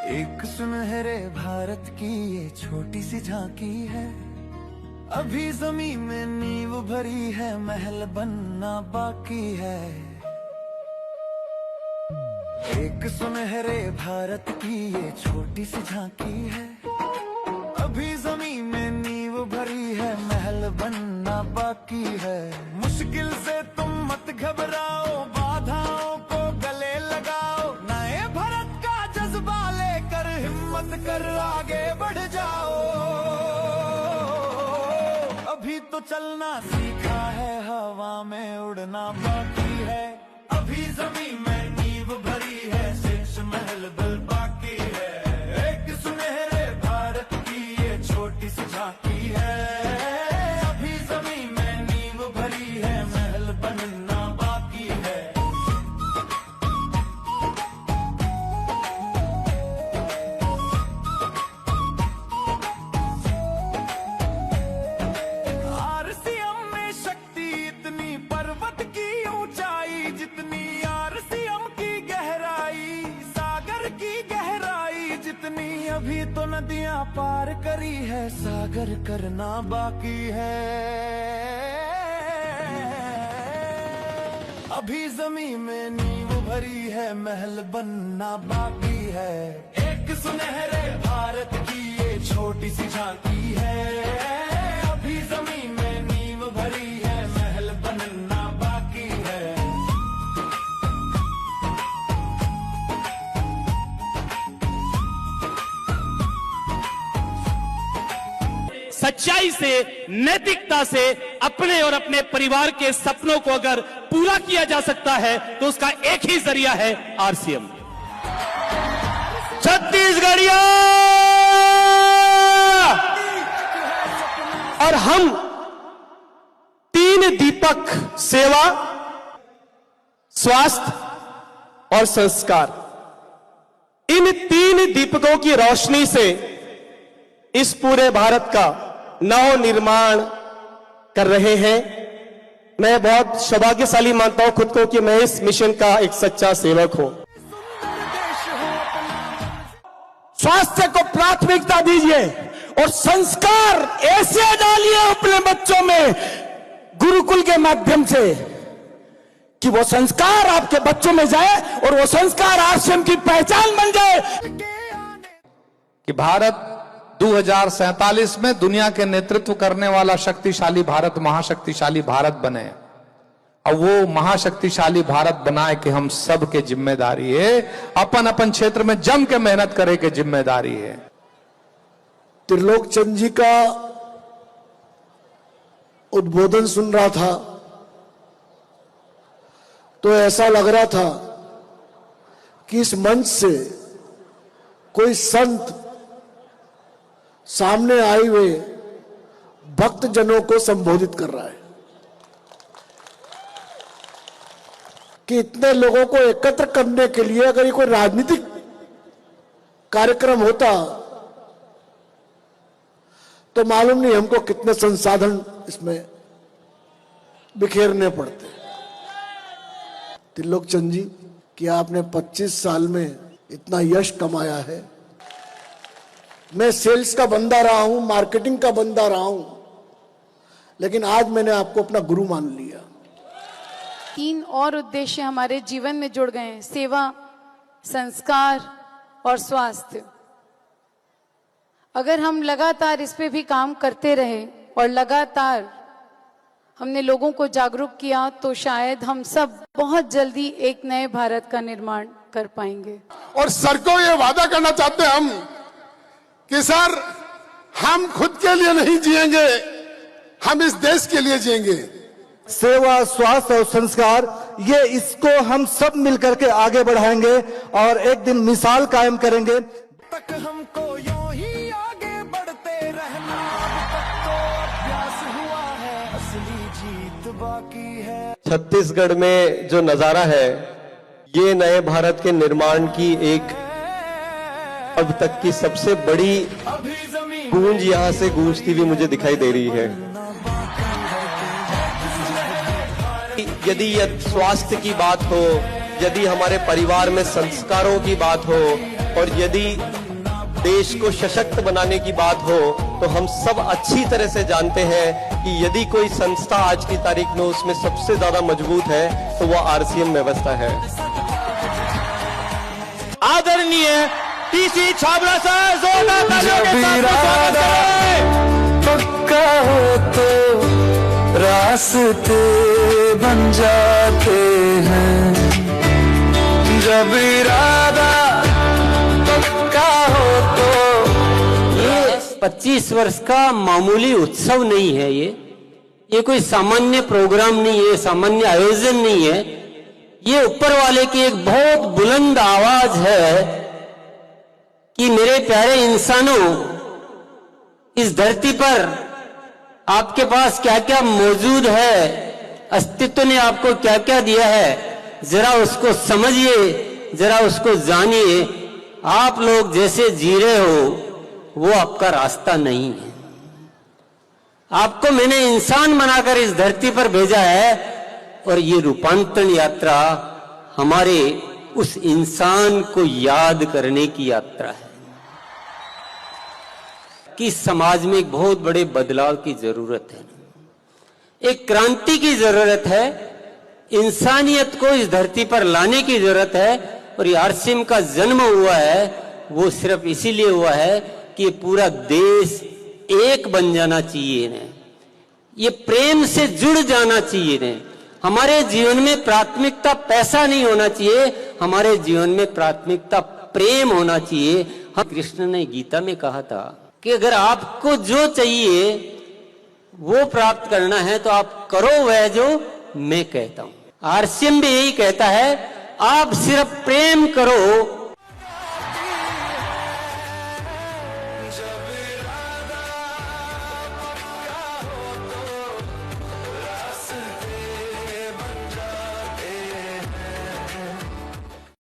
एक सुनहरे भारत की ये छोटी सी झांकी है। अभी जमीन में नींव भरी है, महल बनना बाकी है। एक सुनहरे भारत की ये छोटी सी झांकी है। अभी जमीन में नींव भरी है, महल बनना बाकी है। मुश्किल से तुम मत घबराओ, बाधाओं को गले लगाओ। नए भारत का जज्बा लेकर हिम्मत कर आगे बढ़ जाओ। अभी तो चलना सीखा है, हवा में उड़ना बाकी है। अभी जमीन में नींव भरी है, शेष महल बल बाकी है। एक सुनहरे भारत की ये छोटी सी झांकी है। अभी जमीन में नींव भरी है, महल बनना बाकी है। आरसीएम में शक्ति इतनी, पर्वत की ऊंचाई जितनी। आरसीएम की गहराई, सागर की गहराई जितनी। अभी तो नदियां पार करी है, सागर करना बाकी है। अभी जमीन में नींव भरी है, महल बनना बाकी है। एक सुनहरे भारत की ये छोटी सी झांकी है। अभी जमीन में नींव भरी है, महल बनना बाकी है। सच्चाई से, नैतिकता से अपने और अपने परिवार के सपनों को अगर पूरा किया जा सकता है तो उसका एक ही जरिया है आरसीएम। छत्तीसगढ़िया और हम 3 दीपक, सेवा, स्वास्थ्य और संस्कार, इन 3 दीपकों की रोशनी से इस पूरे भारत का नव निर्माण कर रहे हैं। मैं बहुत सौभाग्यशाली मानता हूं खुद को कि मैं इस मिशन का एक सच्चा सेवक हूं। स्वास्थ्य को प्राथमिकता दीजिए और संस्कार ऐसे डालिए अपने बच्चों में गुरुकुल के माध्यम से कि वो संस्कार आपके बच्चों में जाए और वो संस्कार आरसीएम की पहचान बन जाए। कि भारत 2047 में दुनिया के नेतृत्व करने वाला शक्तिशाली भारत, महाशक्तिशाली भारत बने। और वो महाशक्तिशाली भारत बनाए कि हम सब के जिम्मेदारी है, अपन अपन क्षेत्र में जम के मेहनत करे के जिम्मेदारी है। त्रिलोक चंद जी का उद्बोधन सुन रहा था तो ऐसा लग रहा था कि इस मंच से कोई संत सामने आए हुए भक्त जनों को संबोधित कर रहा है कि इतने लोगों को एकत्र करने के लिए अगर ये कोई राजनीतिक कार्यक्रम होता तो मालूम नहीं हमको कितने संसाधन इसमें बिखेरने पड़ते। त्रिलोक चंद जी, कि आपने 25 साल में इतना यश कमाया है। मैं सेल्स का बंदा रहा हूं, मार्केटिंग का बंदा रहा हूं, लेकिन आज मैंने आपको अपना गुरु मान लिया। 3 और उद्देश्य हमारे जीवन में जुड़ गए हैं, सेवा, संस्कार और स्वास्थ्य। अगर हम लगातार इस पे भी काम करते रहे और लगातार हमने लोगों को जागरूक किया तो शायद हम सब बहुत जल्दी एक नए भारत का निर्माण कर पाएंगे। और सर को ये वादा करना चाहते हैं हम कि सर, हम खुद के लिए नहीं जिएंगे, हम इस देश के लिए जिएंगे। सेवा, स्वास्थ्य और संस्कार, ये इसको हम सब मिलकर के आगे बढ़ाएंगे और एक दिन मिसाल कायम करेंगे। तक हमको यूं ही आगे बढ़ते रहना, अब तक तो अभ्यास हुआ है, असली जीत बाकी है। छत्तीसगढ़ में जो नजारा है, ये नए भारत के निर्माण की एक अब तक की सबसे बड़ी गूंज यहां से गूंजती हुई मुझे दिखाई दे रही है। यदि स्वास्थ्य की बात हो, यदि हमारे परिवार में संस्कारों की बात हो, और यदि देश को सशक्त बनाने की बात हो तो हम सब अच्छी तरह से जानते हैं कि यदि कोई संस्था आज की तारीख में उसमें सबसे ज्यादा मजबूत है तो वो आरसीएम व्यवस्था है। आदरणीय टीसी छाबड़ा सर, जोरदार तालियों के साथ स्वागत करें। पक्का हो तो रास्ते बन जाते हैं, जब इरादा पक्का हो तो। ये 25 वर्ष का मामूली उत्सव नहीं है, ये कोई सामान्य प्रोग्राम नहीं है, सामान्य आयोजन नहीं है। ये ऊपर वाले की एक बहुत बुलंद आवाज है कि मेरे प्यारे इंसानों, इस धरती पर आपके पास क्या क्या मौजूद है, अस्तित्व ने आपको क्या क्या दिया है, जरा उसको समझिए, जरा उसको जानिए। आप लोग जैसे जी रहे हो वो आपका रास्ता नहीं है। आपको मैंने इंसान बनाकर इस धरती पर भेजा है और ये रूपांतरण यात्रा हमारे उस इंसान को याद करने की यात्रा है कि समाज में एक बहुत बड़े बदलाव की जरूरत है, एक क्रांति की जरूरत है, इंसानियत को इस धरती पर लाने की जरूरत है। और ये आरसीएम का जन्म हुआ है वो सिर्फ इसीलिए हुआ है कि पूरा देश एक बन जाना चाहिए ने, ये प्रेम से जुड़ जाना चाहिए ने। हमारे जीवन में प्राथमिकता पैसा नहीं होना चाहिए, हमारे जीवन में प्राथमिकता प्रेम होना चाहिए। हम कृष्ण ने गीता में कहा था कि अगर आपको जो चाहिए वो प्राप्त करना है तो आप करो वह जो मैं कहता हूं। आरसीएम भी यही कहता है, आप सिर्फ प्रेम करो